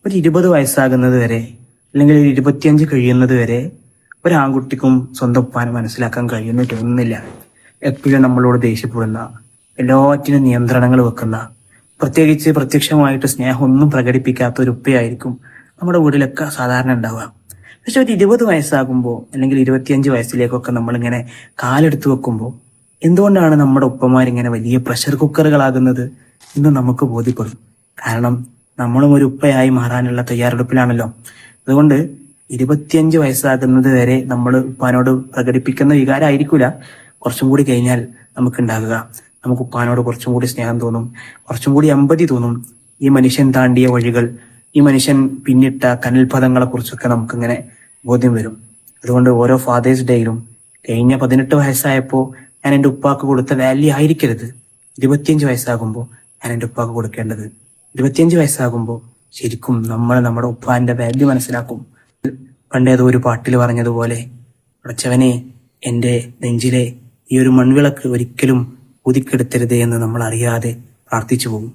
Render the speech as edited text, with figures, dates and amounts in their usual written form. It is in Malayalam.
ഒരു 20 വയസ്സാകുന്നത് വരെ അല്ലെങ്കിൽ ഒരു 25 കഴിയുന്നത് വരെ ഒരു ആൺകുട്ടിക്കും സ്വന്തം ഉപ്പാനെ മനസ്സിലാക്കാൻ കഴിയുമെന്ന് തോന്നുന്നില്ല. എപ്പോഴും നമ്മളോട് ദേഷ്യപ്പെടുന്ന, എല്ലാറ്റിനും നിയന്ത്രണങ്ങൾ വെക്കുന്ന, പ്രത്യേകിച്ച് പ്രത്യക്ഷമായിട്ട് സ്നേഹമൊന്നും പ്രകടിപ്പിക്കാത്ത ഒരു ഉപ്പയായിരിക്കും നമ്മുടെ വീട്ടിലൊക്കെ സാധാരണ ഉണ്ടാവുക. പക്ഷെ ഒരു 20 വയസ്സാകുമ്പോൾ അല്ലെങ്കിൽ 25 വയസ്സിലേക്കൊക്കെ നമ്മളിങ്ങനെ കാലെടുത്ത് വെക്കുമ്പോൾ എന്തുകൊണ്ടാണ് നമ്മുടെ ഉപ്പമാരിങ്ങനെ വലിയ പ്രഷർ കുക്കറുകളാകുന്നത് എന്ന് നമുക്ക് ബോധ്യപ്പെടും. കാരണം നമ്മളും ഒരു ഉപ്പയായി മാറാനുള്ള തയ്യാറെടുപ്പിലാണല്ലോ. അതുകൊണ്ട് 25 വയസ്സാകുന്നത് വരെ നമ്മൾ ഉപ്പാനോട് പ്രകടിപ്പിക്കുന്ന വികാരമായിരിക്കൂല കുറച്ചും കൂടി കഴിഞ്ഞാൽ നമുക്കുണ്ടാകുക. നമുക്ക് ഉപ്പാനോട് കുറച്ചും കൂടി സ്നേഹം തോന്നും, കുറച്ചും കൂടി എമ്പതി തോന്നും. ഈ മനുഷ്യൻ താണ്ടിയ വഴികൾ, ഈ മനുഷ്യൻ പിന്നിട്ട കനൽപഥങ്ങളെ കുറിച്ചൊക്കെ നമുക്കിങ്ങനെ ബോധ്യം വരും. അതുകൊണ്ട് ഓരോ ഫാദേഴ്സ് ഡേയിലും കഴിഞ്ഞ 18 വയസ്സായപ്പോൾ ഞാൻ എൻ്റെ ഉപ്പാക്ക് കൊടുത്ത വാല്യൂ ആയിരിക്കരുത് 25 വയസ്സാകുമ്പോൾ ഞാൻ എൻ്റെ ഉപ്പാക്ക് കൊടുക്കേണ്ടത്. 25 വയസ്സാകുമ്പോൾ ശരിക്കും നമ്മൾ നമ്മുടെ ഉപ്പാന്റെ വാല്യൂ മനസ്സിലാക്കും. പണ്ടേതോ ഒരു പാട്ടിൽ പറഞ്ഞതുപോലെ, ഉടച്ചവനെ എൻ്റെ നെഞ്ചിലെ ഈ ഒരു മൺവിളക്ക് ഒരിക്കലും ഊതിക്കെടുത്തരുതേ എന്ന് നമ്മൾ അറിയാതെ പ്രാർത്ഥിച്ചു പോകും.